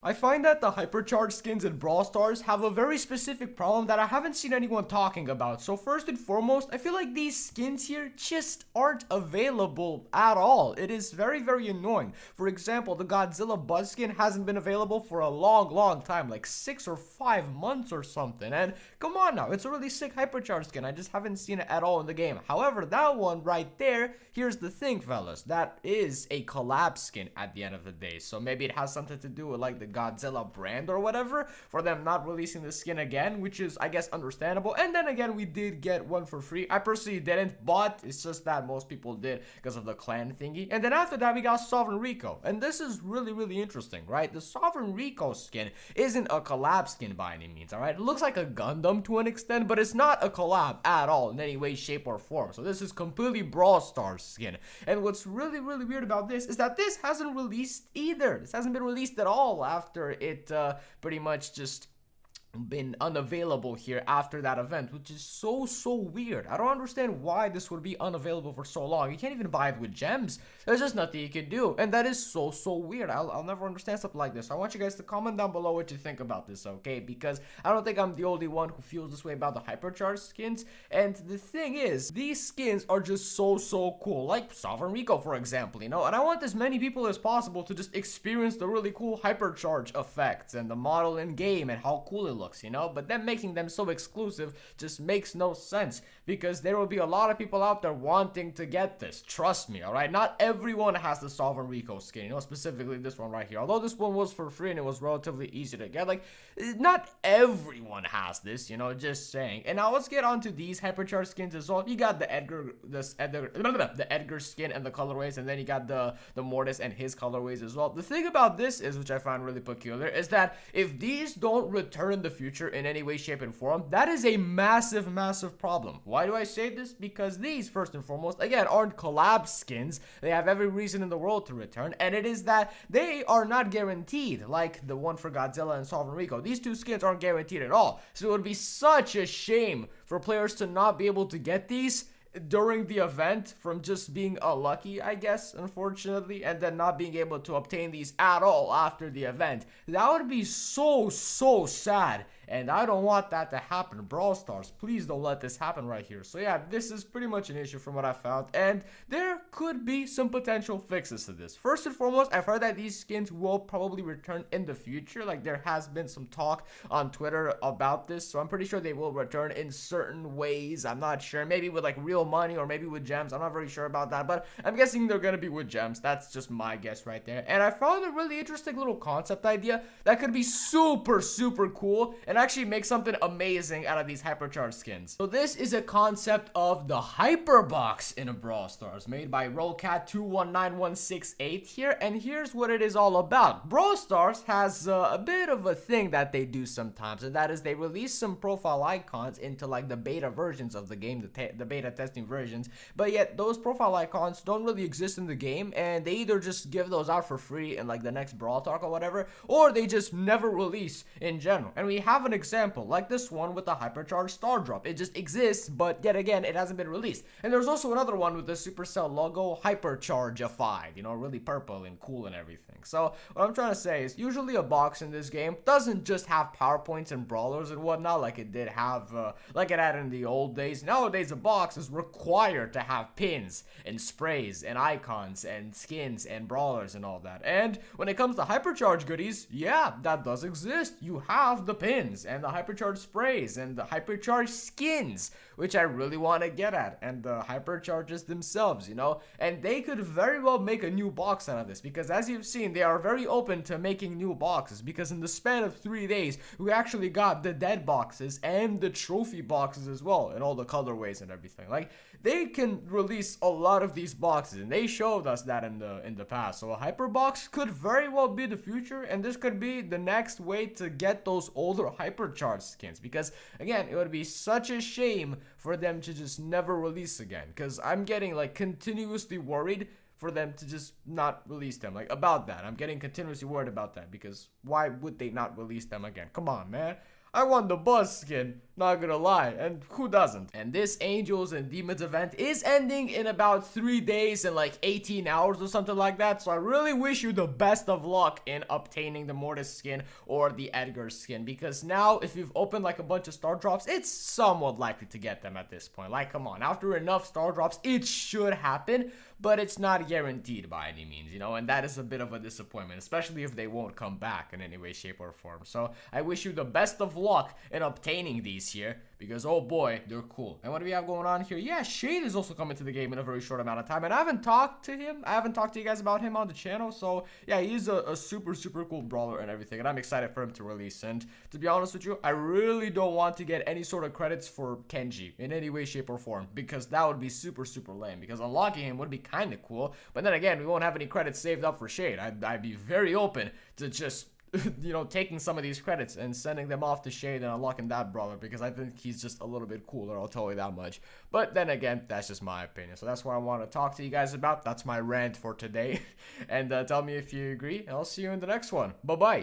I find that the Hypercharge skins in Brawl Stars have a very specific problem that I haven't seen anyone talking about. So first and foremost, I feel like these skins here just aren't available at all. It is very, very annoying. For example, the Godzilla Buzz skin hasn't been available for a long time, like 6 or 5 months or something. And come on now, it's a really sick Hypercharge skin. I just haven't seen it at all in the game. However, that one right there, here's the thing, fellas. That is a collab skin at the end of the day. So maybe it has something to do with like the Godzilla brand or whatever for them not releasing the skin again, which is, I guess, understandable. And then again, we did get one for free. I personally didn't, but it's just that most people did because of the clan thingy. And then after that, we got Sovereign Rico, and this is really interesting, right? The Sovereign Rico skin isn't a collab skin by any means, all right? It looks like a Gundam to an extent, but it's not a collab at all in any way, shape, or form. So this is completely Brawl Stars skin. And what's really weird about this is that this hasn't released either. This hasn't been released at all after it pretty much just been unavailable here after that event, which is so weird. I don't understand why this would be unavailable for so long. You can't even buy it with gems. There's just nothing you can do, and that is so weird. I'll never understand something like this. I want you guys to comment down below what you think about this, okay? Because I don't think I'm the only one who feels this way about the Hypercharge skins. And the thing is, these skins are just so cool, like Sovereign Rico, for example, you know. And I want as many people as possible to just experience the really cool Hypercharge effects and the model in game and how cool it looks, you know. But then making them so exclusive just makes no sense, because there will be a lot of people out there wanting to get this. Trust me, all right? Not everyone has the Sovereign Rico skin, you know, specifically this one right here. Although this one was for free and it was relatively easy to get, like, not everyone has this, you know, just saying. And now let's get on to these Hypercharge skins as well. You got the Edgar skin and the colorways, and then you got the Mortis and his colorways as well. The thing about this is, which I find really peculiar, is that if these don't return in the future in any way, shape, and form, that is a massive problem. Why do I say this? Because these, first and foremost, again, aren't collab skins. They have every reason in the world to return, and it is that they are not guaranteed, like the one for Godzilla and Sovereign Rico. These two skins aren't guaranteed at all, so it would be such a shame for players to not be able to get these during the event from just being unlucky, I guess, unfortunately, and then not being able to obtain these at all after the event. That would be so sad, and I don't want that to happen. Brawl Stars, please don't let this happen right here. So yeah, this is pretty much an issue from what I found, and there could be some potential fixes to this. First and foremost, I've heard that these skins will probably return in the future. Like, there has been some talk on Twitter about this, so I'm pretty sure they will return in certain ways. I'm not sure, maybe with like real money or maybe with gems. I'm not very sure about that, but I'm guessing they're gonna be with gems. That's just my guess right there. And I found a really interesting little concept idea that could be super cool and actually make something amazing out of these Hypercharge skins. So this is a concept of the Hyper Box in a Brawl Stars, made by Rollcat219168 here, and here's what it is all about. Brawl Stars has a bit of a thing that they do sometimes, and that is they release some profile icons into like the beta versions of the game, the beta testing versions, but yet those profile icons don't really exist in the game, and they either just give those out for free in like the next Brawl Talk or whatever, or they just never release in general. And we have an example like this one with the Hypercharge Star Drop. It just exists, but yet again, it hasn't been released. And there's also another one with the Supercell logo, Hyperchargified, you know, really purple and cool and everything. So what I'm trying to say is, usually a box in this game doesn't just have PowerPoints and brawlers and whatnot like it did have, like it had in the old days. Nowadays, a box is required to have pins and sprays and icons and skins and brawlers and all that. And when it comes to Hypercharge goodies, yeah, that does exist. You have the pins and the Hypercharge sprays and the Hypercharge skins, which I really want to get at, and the Hypercharges themselves, you know. And they could very well make a new box out of this, because as you've seen, they are very open to making new boxes, because in the span of 3 days, we actually got the dead boxes and the trophy boxes as well, and all the colorways and everything. Like, they can release a lot of these boxes, and they showed us that in the past. So a hyper box could very well be the future, and this could be the next way to get those older Hypercharge skins, because again, it would be such a shame for them to just never release again, because I'm getting like continuously worried for them to just not release them. Like, about that, I'm getting continuously worried about that, because why would they not release them again? Come on, man. I want the Buzz skin, not gonna lie, and who doesn't? And this Angels and Demons event is ending in about 3 days and like 18 hours or something like that, so I really wish you the best of luck in obtaining the Mortis skin or the Edgar skin, because now if you've opened like a bunch of star drops, it's somewhat likely to get them at this point. Like, come on, after enough star drops, it should happen, but it's not guaranteed by any means, you know, and that is a bit of a disappointment, especially if they won't come back in any way, shape, or form. So I wish you the best of luck in obtaining these here, because oh boy, they're cool. And what do we have going on here? Yeah, Shade is also coming to the game in a very short amount of time, and I haven't talked to you guys about him on the channel. So yeah, he's a super cool brawler and everything, and I'm excited for him to release. And to be honest with you, I really don't want to get any sort of credits for Kenji in any way, shape, or form, because that would be super lame, because unlocking him would be kind of cool, but then again, we won't have any credits saved up for Shade. I'd be very open to just you know, taking some of these credits and sending them off to Shade and unlocking that brawler, because I think he's just a little bit cooler, I'll tell you that much. But then again, that's just my opinion, so that's what I want to talk to you guys about. That's my rant for today. And tell me if you agree, and I'll see you in the next one. Bye bye.